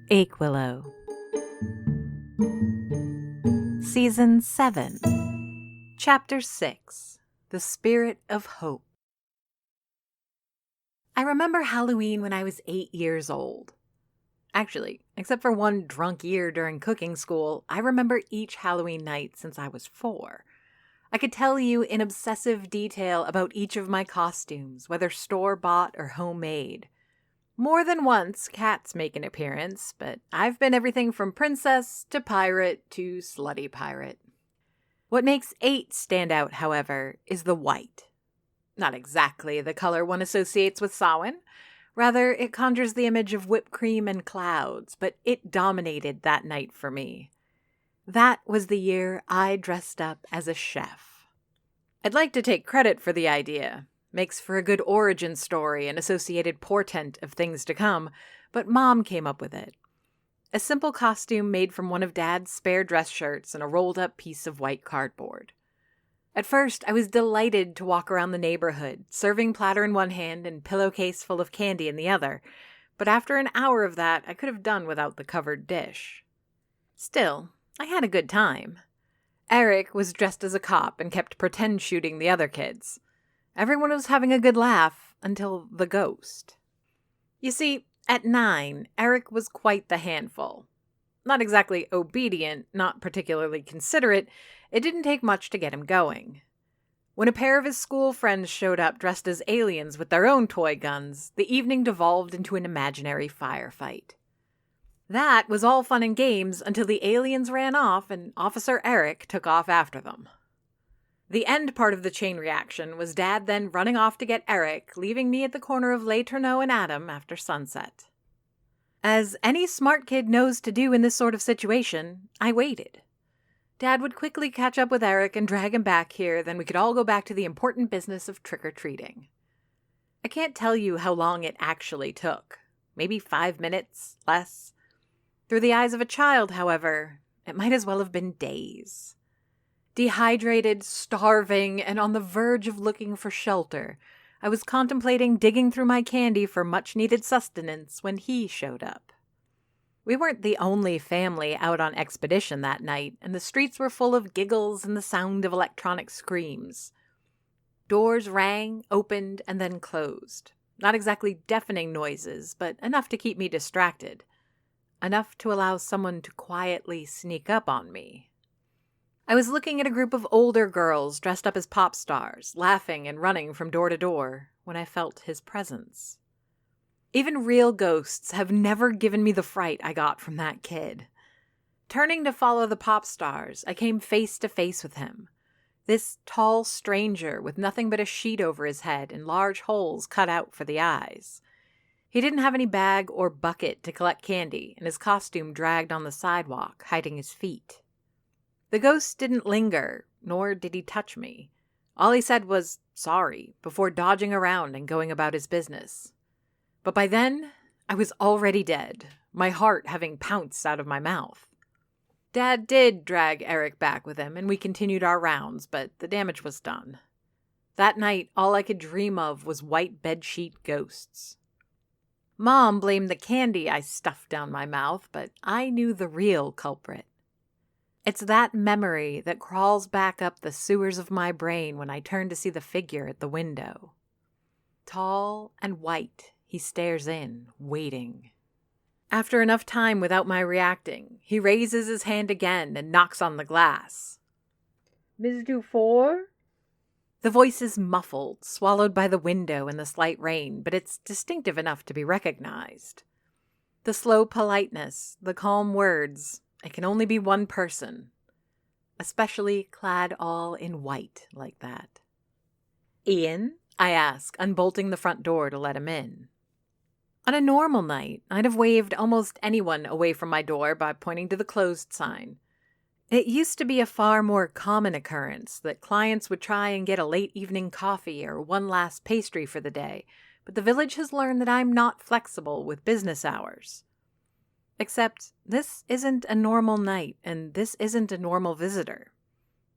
Achewillow, Season 7, Chapter 6, The Spirit of Hope. I remember Halloween when I was 8 years old. Actually, except for one drunk year during cooking school, I remember each Halloween night since I was 4. I could tell you in obsessive detail about each of my costumes, whether store-bought or homemade. More than once, cats make an appearance, but I've been everything from princess to pirate to slutty pirate. What makes 8 stand out, however, is the white. Not exactly the color one associates with Samhain. Rather, it conjures the image of whipped cream and clouds, but it dominated that night for me. That was the year I dressed up as a chef. I'd like to take credit for the idea. Makes for a good origin story and associated portent of things to come, but Mom came up with it. A simple costume made from one of Dad's spare dress shirts and a rolled-up piece of white cardboard. At first, I was delighted to walk around the neighborhood, serving platter in one hand and pillowcase full of candy in the other, but after an hour of that, I could have done without the covered dish. Still, I had a good time. Eric was dressed as a cop and kept pretend shooting the other kids. Everyone was having a good laugh until the ghost. You see, at 9, Eric was quite the handful. Not exactly obedient, not particularly considerate, it didn't take much to get him going. When a pair of his school friends showed up dressed as aliens with their own toy guns, the evening devolved into an imaginary firefight. That was all fun and games until the aliens ran off and Officer Eric took off after them. The end part of the chain reaction was Dad then running off to get Eric, leaving me at the corner of Les Tourneaux and Adam after sunset. As any smart kid knows to do in this sort of situation, I waited. Dad would quickly catch up with Eric and drag him back here, then we could all go back to the important business of trick-or-treating. I can't tell you how long it actually took. Maybe 5 minutes, less. Through the eyes of a child, however, it might as well have been days. Dehydrated, starving, and on the verge of looking for shelter, I was contemplating digging through my candy for much-needed sustenance when he showed up. We weren't the only family out on expedition that night, and the streets were full of giggles and the sound of electronic screams. Doors rang, opened, and then closed. Not exactly deafening noises, but enough to keep me distracted. Enough to allow someone to quietly sneak up on me. I was looking at a group of older girls dressed up as pop stars, laughing and running from door to door, when I felt his presence. Even real ghosts have never given me the fright I got from that kid. Turning to follow the pop stars, I came face to face with him. This tall stranger with nothing but a sheet over his head and large holes cut out for the eyes. He didn't have any bag or bucket to collect candy, and his costume dragged on the sidewalk, hiding his feet. The ghost didn't linger, nor did he touch me. All he said was, "sorry," before dodging around and going about his business. But by then, I was already dead, my heart having pounced out of my mouth. Dad did drag Eric back with him, and we continued our rounds, but the damage was done. That night, all I could dream of was white bedsheet ghosts. Mom blamed the candy I stuffed down my mouth, but I knew the real culprit. It's that memory that crawls back up the sewers of my brain when I turn to see the figure at the window. Tall and white, he stares in, waiting. After enough time without my reacting, he raises his hand again and knocks on the glass. "Miss Dufour?" The voice is muffled, swallowed by the window and the slight rain, but it's distinctive enough to be recognized. The slow politeness, the calm words, it can only be one person, especially clad all in white like that. "Ian?" I ask, unbolting the front door to let him in. On a normal night, I'd have waved almost anyone away from my door by pointing to the closed sign. It used to be a far more common occurrence that clients would try and get a late evening coffee or one last pastry for the day, but the village has learned that I'm not flexible with business hours. Except this isn't a normal night, and this isn't a normal visitor.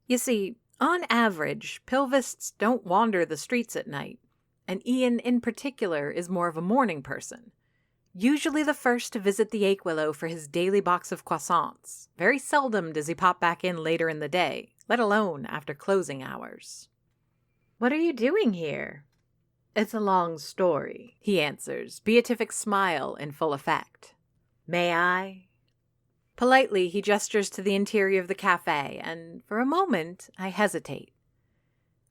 You see, On average, Pilvists don't wander the streets at night, and Ian in particular is more of a morning person. Usually the first to visit the Achewillow for his daily box of croissants. Very seldom does he pop back in later in the day, let alone after closing hours. "What are you doing here?" "It's a long story," he answers, beatific smile in full effect. "May I?" Politely, he gestures to the interior of the cafe, and for a moment, I hesitate.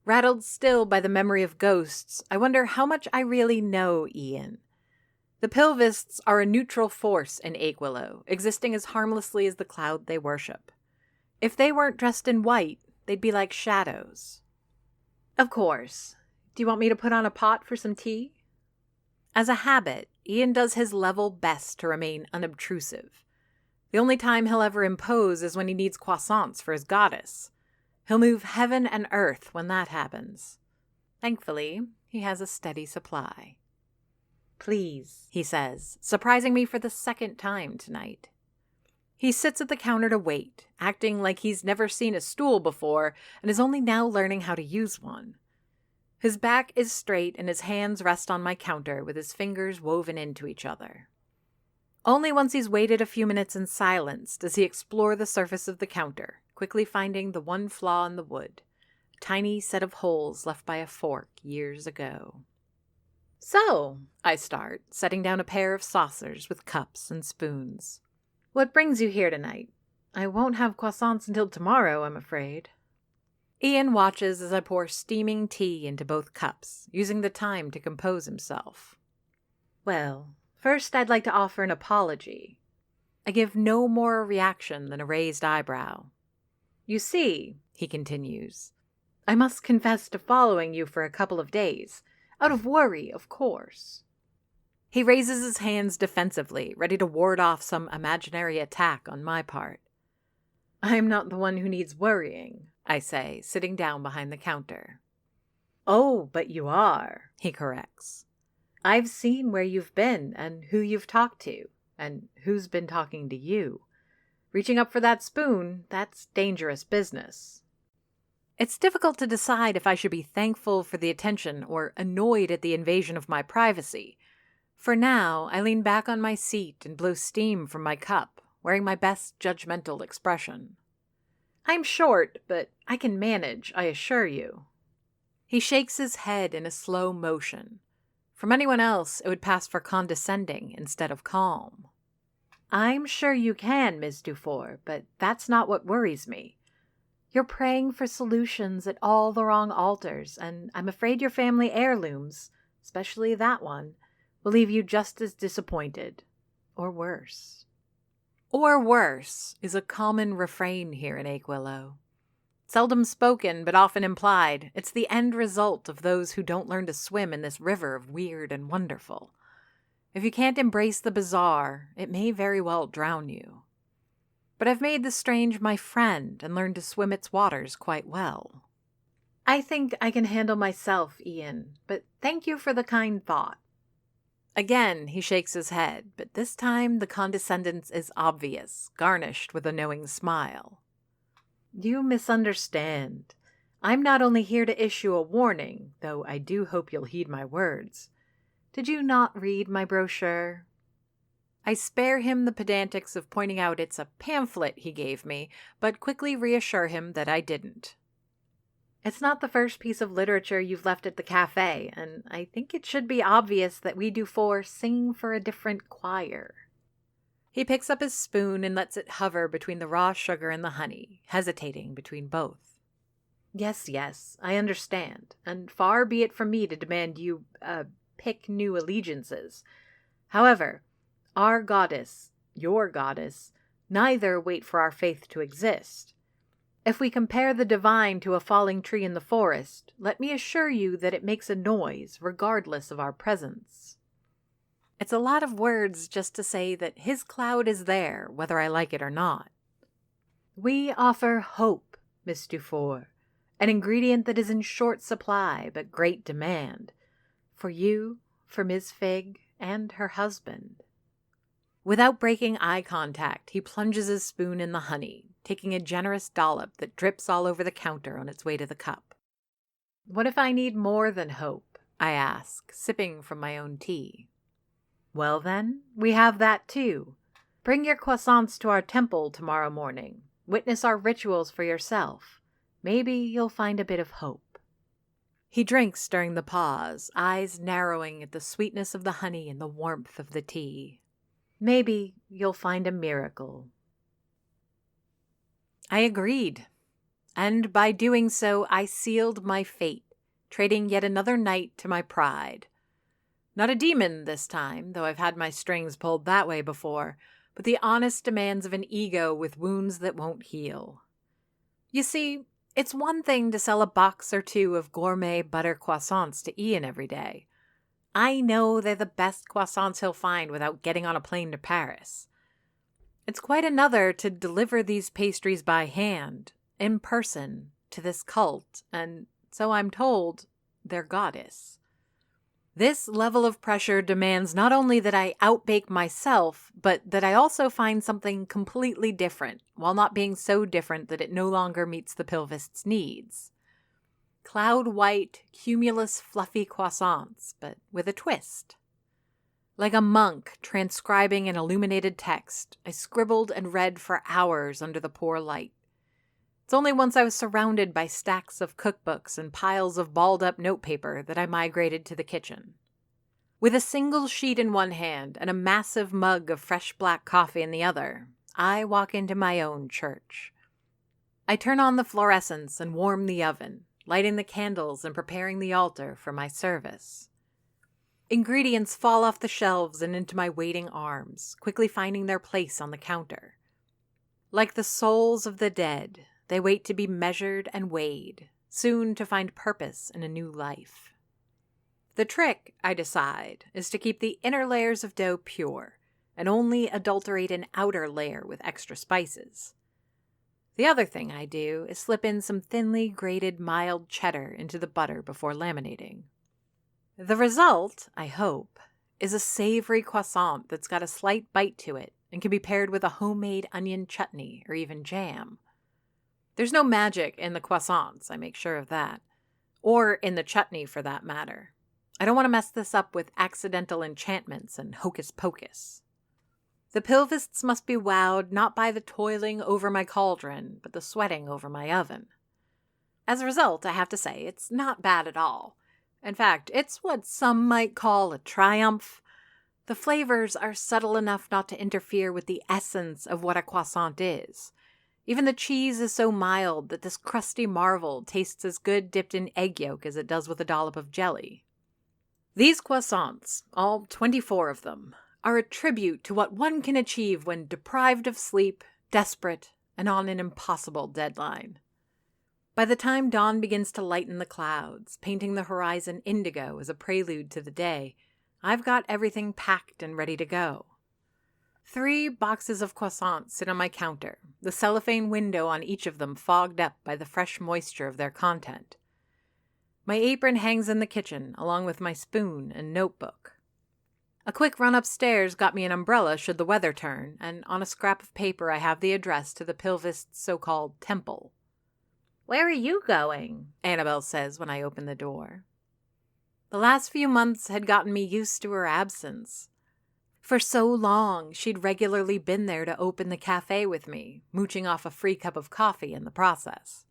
Rattled still by the memory of ghosts, I wonder how much I really know Ian. The Pilvists are a neutral force in Achewillow, existing as harmlessly as the cloud they worship. If they weren't dressed in white, they'd be like shadows. "Of course. Do you want me to put on a pot for some tea?" As a habit, Ian does his level best to remain unobtrusive. The only time he'll ever impose is when he needs croissants for his goddess. He'll move heaven and earth when that happens. Thankfully, he has a steady supply. "Please," he says, surprising me for the second time tonight. He sits at the counter to wait, acting like he's never seen a stool before and is only now learning how to use one. His back is straight and his hands rest on my counter with his fingers woven into each other. Only once he's waited a few minutes in silence does he explore the surface of the counter, quickly finding the one flaw in the wood, a tiny set of holes left by a fork years ago. "So," I start, setting down a pair of saucers with cups and spoons. "What brings you here tonight? I won't have croissants until tomorrow, I'm afraid." Ian watches as I pour steaming tea into both cups, using the time to compose himself. "Well, first I'd like to offer an apology." I give no more a reaction than a raised eyebrow. "You see," he continues, "I must confess to following you for a couple of days. Out of worry, of course." He raises his hands defensively, ready to ward off some imaginary attack on my part. "I'm not the one who needs worrying," I say, sitting down behind the counter. "Oh, but you are," he corrects. "I've seen where you've been and who you've talked to, and who's been talking to you. Reaching up for that spoon, that's dangerous business." It's difficult to decide if I should be thankful for the attention or annoyed at the invasion of my privacy. For now, I lean back on my seat and blow steam from my cup, wearing my best judgmental expression. "I'm short, but I can manage, I assure you." He shakes his head in a slow motion. From anyone else, it would pass for condescending instead of calm. "I'm sure you can, Miss Dufour, but that's not what worries me. You're praying for solutions at all the wrong altars, and I'm afraid your family heirlooms, especially that one, will leave you just as disappointed. Or worse." "Or worse" is a common refrain here in Achewillow. Seldom spoken, but often implied, it's the end result of those who don't learn to swim in this river of weird and wonderful. If you can't embrace the bizarre, it may very well drown you. But I've made the strange my friend and learned to swim its waters quite well. "I think I can handle myself, Ian, but thank you for the kind thought." Again, he shakes his head, but this time the condescendence is obvious, garnished with a knowing smile. "You misunderstand. I'm not only here to issue a warning, though I do hope you'll heed my words. Did you not read my brochure?" I spare him the pedantics of pointing out it's a pamphlet he gave me, but quickly reassure him that I didn't. "It's not the first piece of literature you've left at the cafe, and I think it should be obvious that we Dufour sing for a different choir." He picks up his spoon and lets it hover between the raw sugar and the honey, hesitating between both. Yes, I understand, and far be it from me to demand you, pick new allegiances. However, our goddess, your goddess, neither wait for our faith to exist. If we compare the divine to a falling tree in the forest, let me assure you that it makes a noise, regardless of our presence. It's a lot of words just to say that his cloud is there, whether I like it or not. We offer hope, Miss Dufour, an ingredient that is in short supply but great demand. For you, for Miss Fig, and her husband. Without breaking eye contact, he plunges his spoon in the honey, taking a generous dollop that drips all over the counter on its way to the cup. "What if I need more than hope?" I ask, sipping from my own tea. "Well then, we have that too. Bring your croissants to our temple tomorrow morning. Witness our rituals for yourself. Maybe you'll find a bit of hope." He drinks during the pause, eyes narrowing at the sweetness of the honey and the warmth of the tea. "Maybe you'll find a miracle." I agreed, and by doing so, I sealed my fate, trading yet another night to my pride. Not a demon this time, though I've had my strings pulled that way before, but the honest demands of an ego with wounds that won't heal. You see, it's one thing to sell a box or two of gourmet butter croissants to Ian every day. I know they're the best croissants he'll find without getting on a plane to Paris. It's quite another to deliver these pastries by hand, in person, to this cult, and, so I'm told, their goddess. This level of pressure demands not only that I outbake myself, but that I also find something completely different, while not being so different that it no longer meets the Pilvist's needs. Cloud-white, cumulus fluffy croissants, but with a twist. Like a monk transcribing an illuminated text, I scribbled and read for hours under the poor light. It's only once I was surrounded by stacks of cookbooks and piles of balled-up notepaper that I migrated to the kitchen. With a single sheet in one hand and a massive mug of fresh black coffee in the other, I walk into my own church. I turn on the fluorescents and warm the oven, lighting the candles and preparing the altar for my service. Ingredients fall off the shelves and into my waiting arms, quickly finding their place on the counter. Like the souls of the dead, they wait to be measured and weighed, soon to find purpose in a new life. The trick, I decide, is to keep the inner layers of dough pure, and only adulterate an outer layer with extra spices. The other thing I do is slip in some thinly grated mild cheddar into the butter before laminating. The result, I hope, is a savory croissant that's got a slight bite to it and can be paired with a homemade onion chutney or even jam. There's no magic in the croissants, I make sure of that. Or in the chutney, for that matter. I don't want to mess this up with accidental enchantments and hocus pocus. The Pilvists must be wowed not by the toiling over my cauldron, but the sweating over my oven. As a result, I have to say, it's not bad at all. In fact, it's what some might call a triumph. The flavors are subtle enough not to interfere with the essence of what a croissant is. Even the cheese is so mild that this crusty marvel tastes as good dipped in egg yolk as it does with a dollop of jelly. These croissants, all 24 of them, are a tribute to what one can achieve when deprived of sleep, desperate, and on an impossible deadline. By the time dawn begins to lighten the clouds, painting the horizon indigo as a prelude to the day, I've got everything packed and ready to go. 3 boxes of croissants sit on my counter, the cellophane window on each of them fogged up by the fresh moisture of their content. My apron hangs in the kitchen, along with my spoon and notebook. A quick run upstairs got me an umbrella should the weather turn, and on a scrap of paper I have the address to the Pilvist's so-called temple. "Where are you going?" Annabelle says when I open the door. The last few months had gotten me used to her absence. For so long, she'd regularly been there to open the cafe with me, mooching off a free cup of coffee in the process.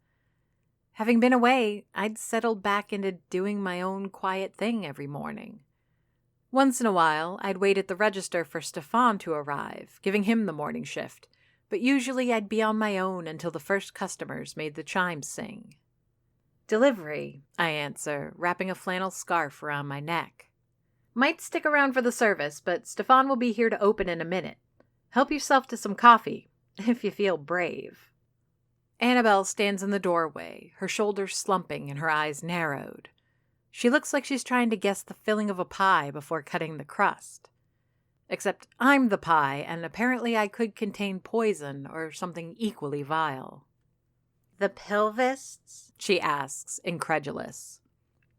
Having been away, I'd settled back into doing my own quiet thing every morning. Once in a while, I'd wait at the register for Stefan to arrive, giving him the morning shift, but usually I'd be on my own until the first customers made the chimes sing. "Delivery," I answer, wrapping a flannel scarf around my neck. "Might stick around for the service, but Stefan will be here to open in a minute. Help yourself to some coffee, if you feel brave." Annabelle stands in the doorway, her shoulders slumping and her eyes narrowed. She looks like she's trying to guess the filling of a pie before cutting the crust. Except I'm the pie, and apparently I could contain poison or something equally vile. "The Pilvists?" she asks, incredulous.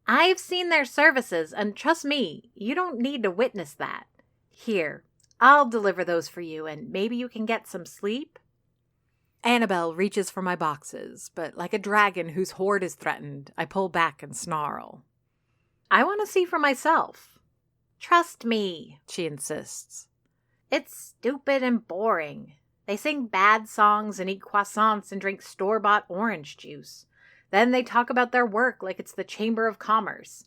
"I've seen their services, and trust me, you don't need to witness that. Here, I'll deliver those for you, and maybe you can get some sleep." Annabelle reaches for my boxes, but like a dragon whose hoard is threatened, I pull back and snarl. I want to see for myself. Trust me, she insists. It's stupid and boring. They sing bad songs and eat croissants and drink store-bought orange juice. Then they talk about their work like it's the Chamber of Commerce.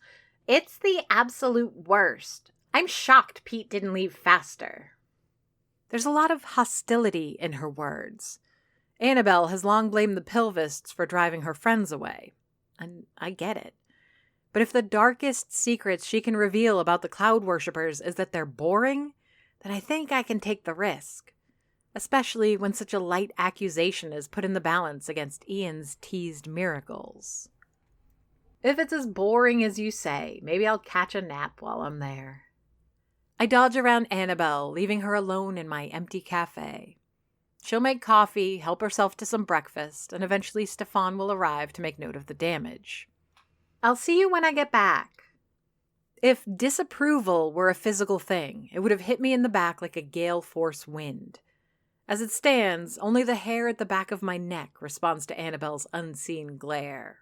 It's the absolute worst. I'm shocked Pete didn't leave faster. There's a lot of hostility in her words. Annabelle has long blamed the Pilvists for driving her friends away. And I get it. But if the darkest secrets she can reveal about the Cloud Worshippers is that they're boring, then I think I can take the risk. Especially when such a light accusation is put in the balance against Ian's teased miracles. If it's as boring as you say, maybe I'll catch a nap while I'm there. I dodge around Annabelle, leaving her alone in my empty cafe. She'll make coffee, help herself to some breakfast, and eventually Stefan will arrive to make note of the damage. I'll see you when I get back. If disapproval were a physical thing, it would have hit me in the back like a gale force wind. As it stands, only the hair at the back of my neck responds to Annabelle's unseen glare.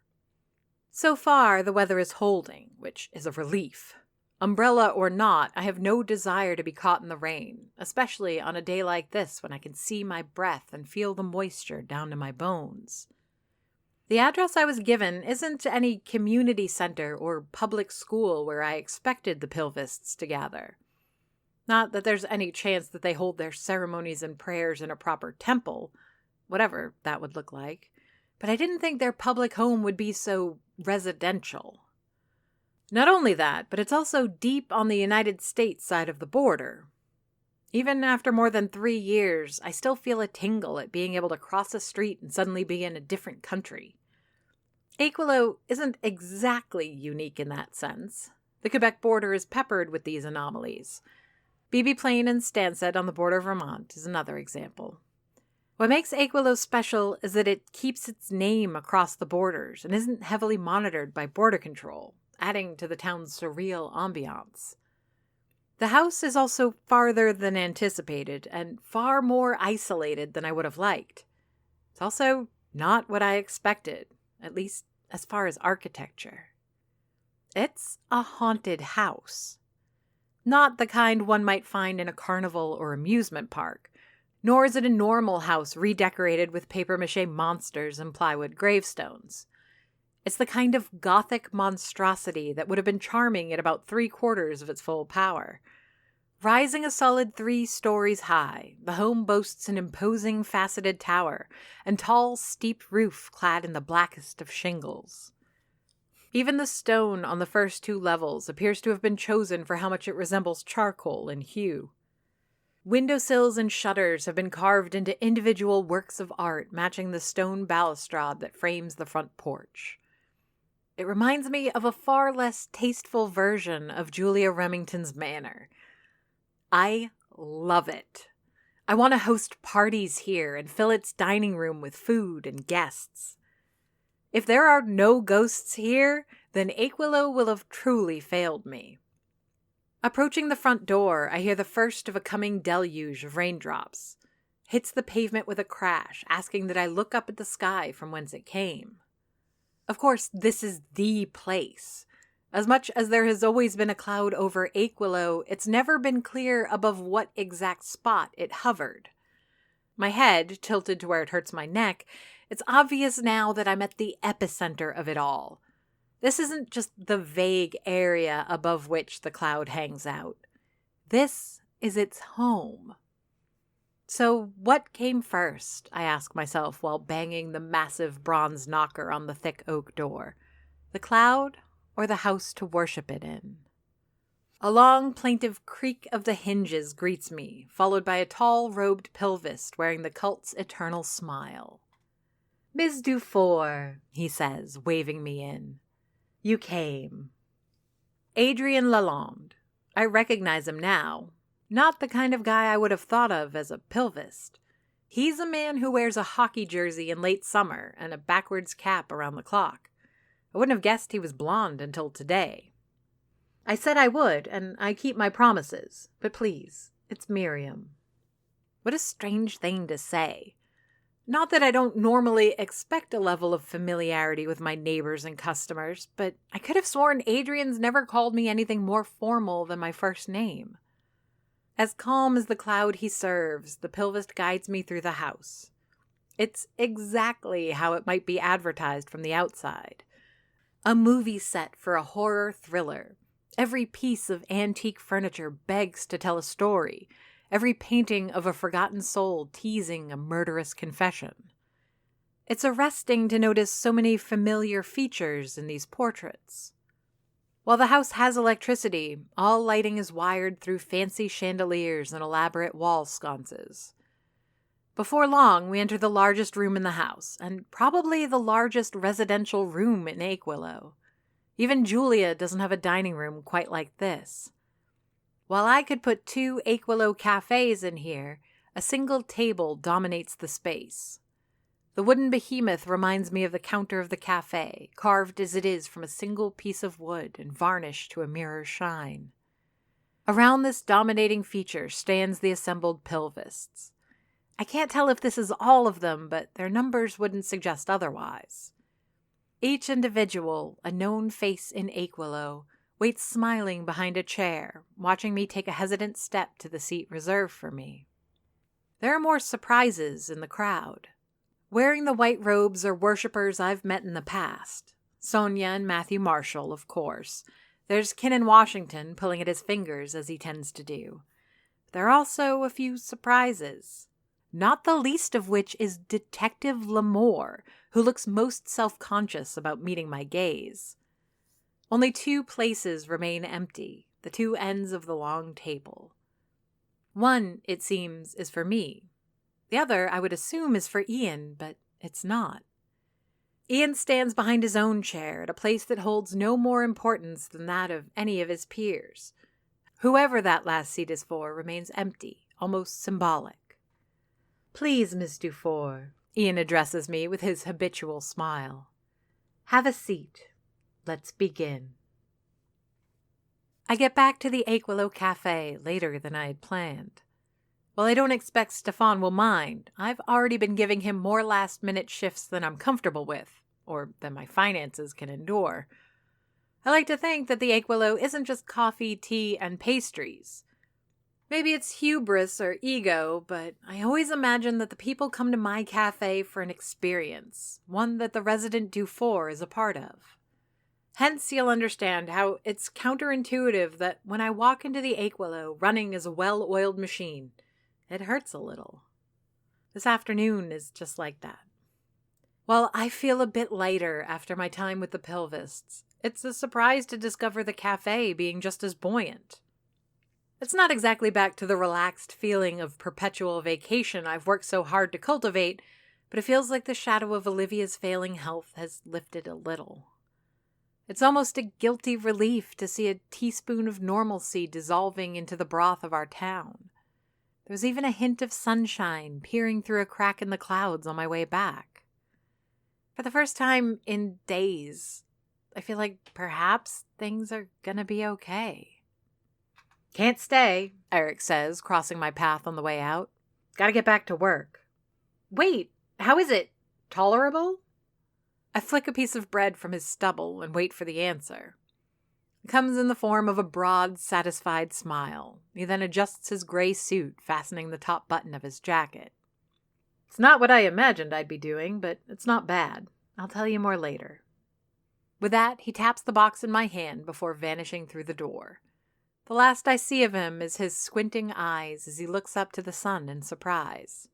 So far, the weather is holding, which is a relief. Umbrella or not, I have no desire to be caught in the rain, especially on a day like this when I can see my breath and feel the moisture down to my bones. The address I was given isn't any community center or public school where I expected the Pilvists to gather. Not that there's any chance that they hold their ceremonies and prayers in a proper temple, whatever that would look like, but I didn't think their public home would be so residential. Not only that, but it's also deep on the United States side of the border. Even after more than 3 years, I still feel a tingle at being able to cross a street and suddenly be in a different country. Achewillow isn't exactly unique in that sense. The Quebec border is peppered with these anomalies. Beebe Plain and Stansted on the border of Vermont is another example. What makes Achewillow special is that it keeps its name across the borders and isn't heavily monitored by border control, adding to the town's surreal ambiance. The house is also farther than anticipated and far more isolated than I would have liked. It's also not what I expected, at least as far as architecture. It's a haunted house. Not the kind one might find in a carnival or amusement park, nor is it a normal house redecorated with papier-mâché monsters and plywood gravestones. It's the kind of gothic monstrosity that would have been charming at about 3/4 of its full power. Rising a solid 3 stories high, the home boasts an imposing faceted tower and tall, steep roof clad in the blackest of shingles. Even the stone on the first 2 levels appears to have been chosen for how much it resembles charcoal in hue. Windowsills and shutters have been carved into individual works of art matching the stone balustrade that frames the front porch. It reminds me of a far less tasteful version of Julia Remington's manor. I love it. I want to host parties here and fill its dining room with food and guests. If there are no ghosts here, then Achewillow will have truly failed me. Approaching the front door, I hear the first of a coming deluge of raindrops. Hits the pavement with a crash, asking that I look up at the sky from whence it came. Of course, this is the place. As much as there has always been a cloud over Achewillow, it's never been clear above what exact spot it hovered. My head, tilted to where it hurts my neck, it's obvious now that I'm at the epicenter of it all. This isn't just the vague area above which the cloud hangs out. This is its home. So what came first, I ask myself while banging the massive bronze knocker on the thick oak door. The cloud or the house to worship it in? A long, plaintive creak of the hinges greets me, followed by a tall, robed Pilvist wearing the cult's eternal smile. "Miss Dufour," he says, waving me in. "You came." Adrien Lalonde. I recognize him now. Not the kind of guy I would have thought of as a Pilvist. He's a man who wears a hockey jersey in late summer and a backwards cap around the clock. I wouldn't have guessed he was blonde until today. I said I would, and I keep my promises. But please, it's Miriam. What a strange thing to say. Not that I don't normally expect a level of familiarity with my neighbors and customers, but I could have sworn Adrian's never called me anything more formal than my first name. As calm as the cloud he serves, the Pilvist guides me through the house. It's exactly how it might be advertised from the outside. A movie set for a horror thriller. Every piece of antique furniture begs to tell a story. Every painting of a forgotten soul teasing a murderous confession. It's arresting to notice so many familiar features in these portraits. While the house has electricity, all lighting is wired through fancy chandeliers and elaborate wall sconces. Before long, we enter the largest room in the house, and probably the largest residential room in Achewillow. Even Julia doesn't have a dining room quite like this. While I could put 2 Achewillow cafes in here, a single table dominates the space. The wooden behemoth reminds me of the counter of the cafe, carved as it is from a single piece of wood and varnished to a mirror's shine. Around this dominating feature stands the assembled Pilvists. I can't tell if this is all of them, but their numbers wouldn't suggest otherwise. Each individual, a known face in Achewillow, waits smiling behind a chair, watching me take a hesitant step to the seat reserved for me. There are more surprises in the crowd. Wearing the white robes are worshippers I've met in the past. Sonia and Matthew Marshall, of course. There's Kinnan Washington pulling at his fingers as he tends to do. There are also a few surprises. Not the least of which is Detective Lamore, who looks most self-conscious about meeting my gaze. Only 2 places remain empty, the 2 ends of the long table. One, it seems, is for me. The other, I would assume, is for Ian, but it's not. Ian stands behind his own chair at a place that holds no more importance than that of any of his peers. Whoever that last seat is for remains empty, almost symbolic. "Please, Miss Dufour," Ian addresses me with his habitual smile. "Have a seat. Let's begin." I get back to the Achewillow Cafe later than I had planned. While I don't expect Stefan will mind, I've already been giving him more last-minute shifts than I'm comfortable with, or than my finances can endure. I like to think that the Achewillow isn't just coffee, tea, and pastries. Maybe it's hubris or ego, but I always imagine that the people come to my cafe for an experience, one that the resident Dufour is a part of. Hence, you'll understand how it's counterintuitive that when I walk into the Achewillow running as a well-oiled machine, it hurts a little. This afternoon is just like that. While I feel a bit lighter after my time with the Pilvists, it's a surprise to discover the cafe being just as buoyant. It's not exactly back to the relaxed feeling of perpetual vacation I've worked so hard to cultivate, but it feels like the shadow of Olivia's failing health has lifted a little. It's almost a guilty relief to see a teaspoon of normalcy dissolving into the broth of our town. There's even a hint of sunshine peering through a crack in the clouds on my way back. For the first time in days, I feel like perhaps things are gonna be okay. "Can't stay," Eric says, crossing my path on the way out. "Gotta get back to work." "Wait, how is it? Tolerable?" I flick a piece of bread from his stubble and wait for the answer. It comes in the form of a broad, satisfied smile. He then adjusts his gray suit, fastening the top button of his jacket. "It's not what I imagined I'd be doing, but it's not bad. I'll tell you more later." With that, he taps the box in my hand before vanishing through the door. The last I see of him is his squinting eyes as he looks up to the sun in surprise.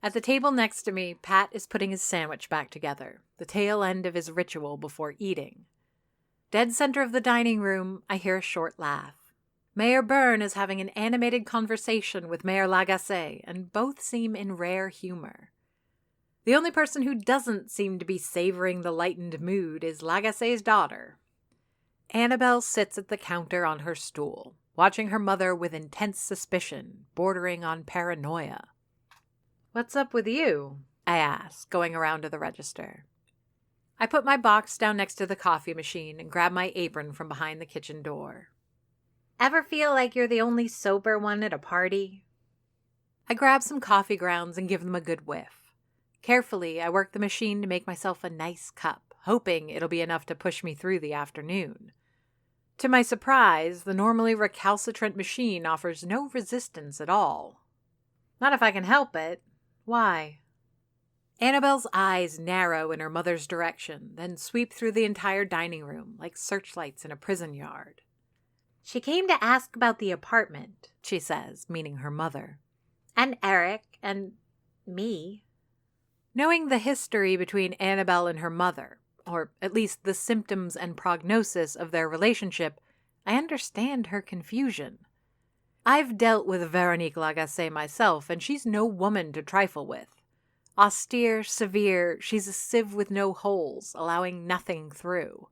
At the table next to me, Pat is putting his sandwich back together, the tail end of his ritual before eating. Dead center of the dining room, I hear a short laugh. Mayor Byrne is having an animated conversation with Mayor Lagacé, and both seem in rare humor. The only person who doesn't seem to be savoring the lightened mood is Lagacé's daughter. Annabelle sits at the counter on her stool, watching her mother with intense suspicion, bordering on paranoia. "What's up with you?" I ask, going around to the register. I put my box down next to the coffee machine and grab my apron from behind the kitchen door. "Ever feel like you're the only sober one at a party?" I grab some coffee grounds and give them a good whiff. Carefully, I work the machine to make myself a nice cup, hoping it'll be enough to push me through the afternoon. To my surprise, the normally recalcitrant machine offers no resistance at all. Not if I can help it. Why? Annabelle's eyes narrow in her mother's direction, then sweep through the entire dining room like searchlights in a prison yard. She came to ask about the apartment, she says, meaning her mother. And Eric, and me. Knowing the history between Annabelle and her mother, or at least the symptoms and prognosis of their relationship, I understand her confusion. I've dealt with Veronique Lagacé myself, and she's no woman to trifle with. Austere, severe, she's a sieve with no holes, allowing nothing through.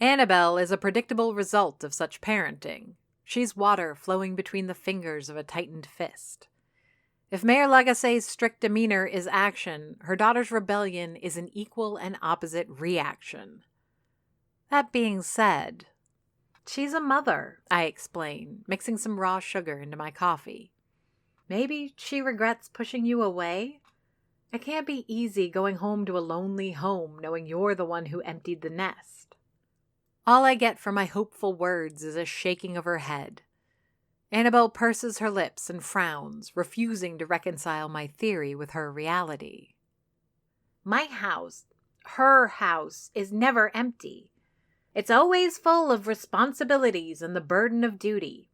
Annabelle is a predictable result of such parenting. She's water flowing between the fingers of a tightened fist. If Mayor Lagacé's strict demeanor is action, her daughter's rebellion is an equal and opposite reaction. That being said, she's a mother, I explain, mixing some raw sugar into my coffee. Maybe she regrets pushing you away? It can't be easy going home to a lonely home knowing you're the one who emptied the nest. All I get from my hopeful words is a shaking of her head. Annabelle purses her lips and frowns, refusing to reconcile my theory with her reality. My house, her house, is never empty. It's always full of responsibilities and the burden of duty.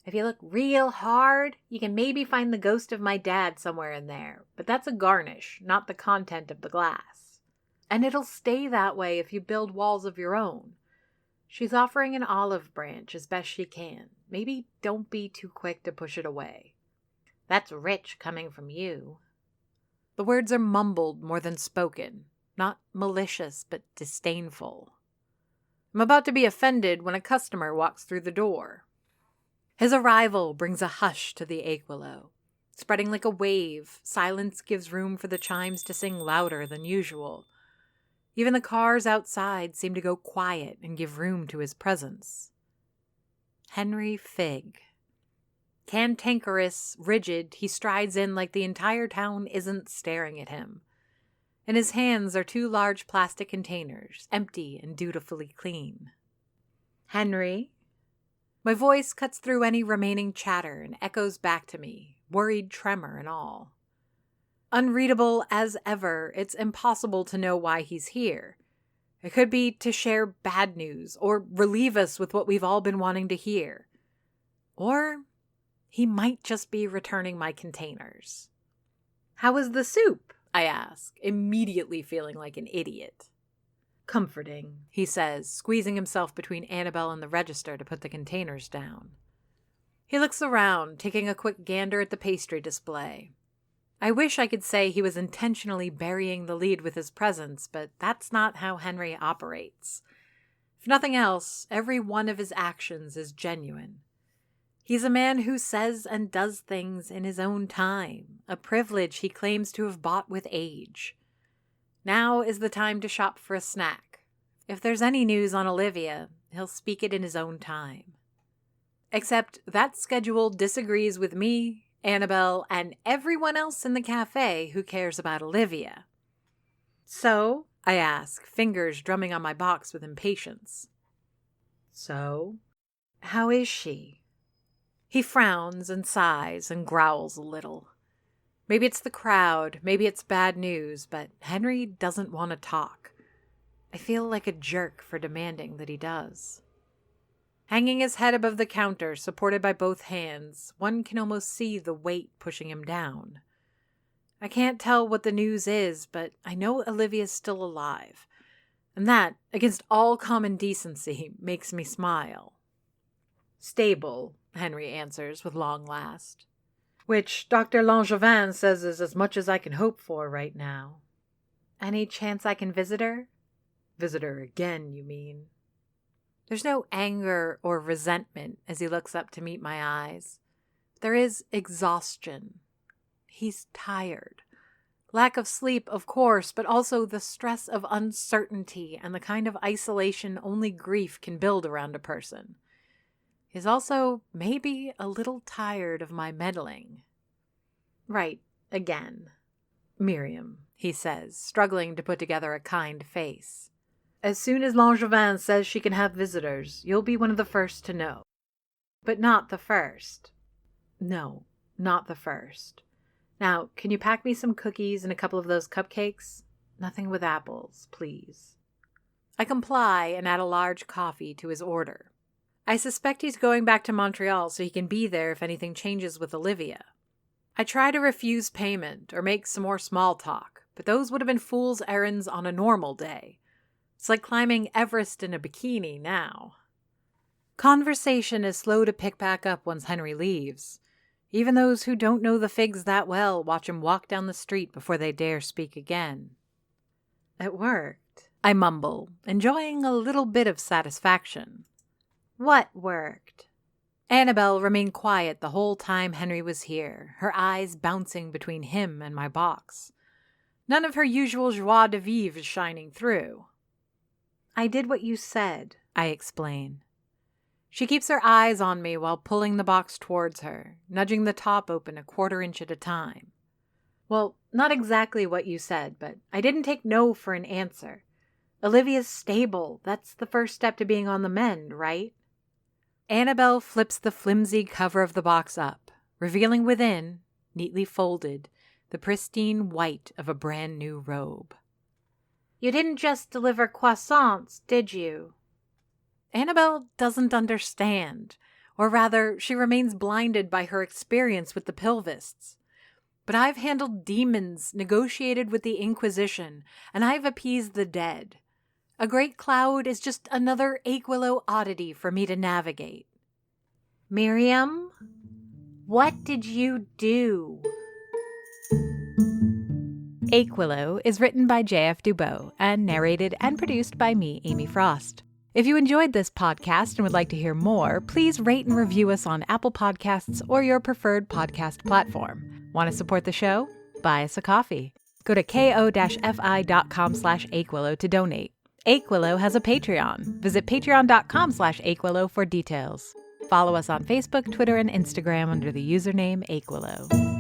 If you look real hard, you can maybe find the ghost of my dad somewhere in there, but that's a garnish, not the content of the glass. And it'll stay that way if you build walls of your own. She's offering an olive branch as best she can. Maybe don't be too quick to push it away. That's rich coming from you. The words are mumbled more than spoken, not malicious but disdainful. I'm about to be offended when a customer walks through the door. His arrival brings a hush to the Achewillow. Spreading like a wave, silence gives room for the chimes to sing louder than usual. Even the cars outside seem to go quiet and give room to his presence. Henry Figg. Cantankerous, rigid, he strides in like the entire town isn't staring at him. In his hands are 2 large plastic containers, empty and dutifully clean. Henry? My voice cuts through any remaining chatter and echoes back to me, worried tremor and all. Unreadable as ever, it's impossible to know why he's here. It could be to share bad news or relieve us with what we've all been wanting to hear. Or he might just be returning my containers. How was the soup? I ask, immediately feeling like an idiot. Comforting, he says, squeezing himself between Annabelle and the register to put the containers down. He looks around, taking a quick gander at the pastry display. I wish I could say he was intentionally burying the lead with his presence, but that's not how Henry operates. If nothing else, every one of his actions is genuine. He's a man who says and does things in his own time, a privilege he claims to have bought with age. Now is the time to shop for a snack. If there's any news on Olivia, he'll speak it in his own time. Except that schedule disagrees with me, Annabelle, and everyone else in the cafe who cares about Olivia. So, I ask, fingers drumming on my box with impatience. So, how is she? He frowns and sighs and growls a little. Maybe it's the crowd, maybe it's bad news, but Henry doesn't want to talk. I feel like a jerk for demanding that he does. Hanging his head above the counter, supported by both hands, one can almost see the weight pushing him down. I can't tell what the news is, but I know Olivia's still alive. And that, against all common decency, makes me smile. Stable, Henry answers with long last. Which Dr. Langevin says is as much as I can hope for right now. Any chance I can visit her? Visit her again, you mean? There's no anger or resentment as he looks up to meet my eyes. There is exhaustion. He's tired. Lack of sleep, of course, but also the stress of uncertainty and the kind of isolation only grief can build around a person. He's also maybe a little tired of my meddling. Right, again. Miriam, he says, struggling to put together a kind face. As soon as Langevin says she can have visitors, you'll be one of the first to know. But not the first. No, not the first. Now, can you pack me some cookies and a couple of those cupcakes? Nothing with apples, please. I comply and add a large coffee to his order. I suspect he's going back to Montreal so he can be there if anything changes with Olivia. I try to refuse payment or make some more small talk, but those would have been fool's errands on a normal day. It's like climbing Everest in a bikini now. Conversation is slow to pick back up once Henry leaves. Even those who don't know the Figs that well watch him walk down the street before they dare speak again. It worked, I mumble, enjoying a little bit of satisfaction. What worked? Annabelle remained quiet the whole time Henry was here, her eyes bouncing between him and my box. None of her usual joie de vivre shining through. I did what you said, I explain. She keeps her eyes on me while pulling the box towards her, nudging the top open a quarter-inch at a time. Well, not exactly what you said, but I didn't take no for an answer. Olivia's stable. That's the first step to being on the mend, right? Annabelle flips the flimsy cover of the box up, revealing within, neatly folded, the pristine white of a brand new robe. You didn't just deliver croissants, did you? Annabelle doesn't understand, or rather, she remains blinded by her experience with the Pilvists. But I've handled demons, negotiated with the Inquisition, and I've appeased the dead. A great cloud is just another Achewillow oddity for me to navigate. Miriam, what did you do? Achewillow is written by J.F. Dubow and narrated and produced by me, Amy Frost. If you enjoyed this podcast and would like to hear more, please rate and review us on Apple Podcasts or your preferred podcast platform. Want to support the show? Buy us a coffee. Go to ko-fi.com/Achewillow to donate. Achewillow has a Patreon. Visit patreon.com/Achewillow for details. Follow us on Facebook, Twitter, and Instagram under the username Achewillow.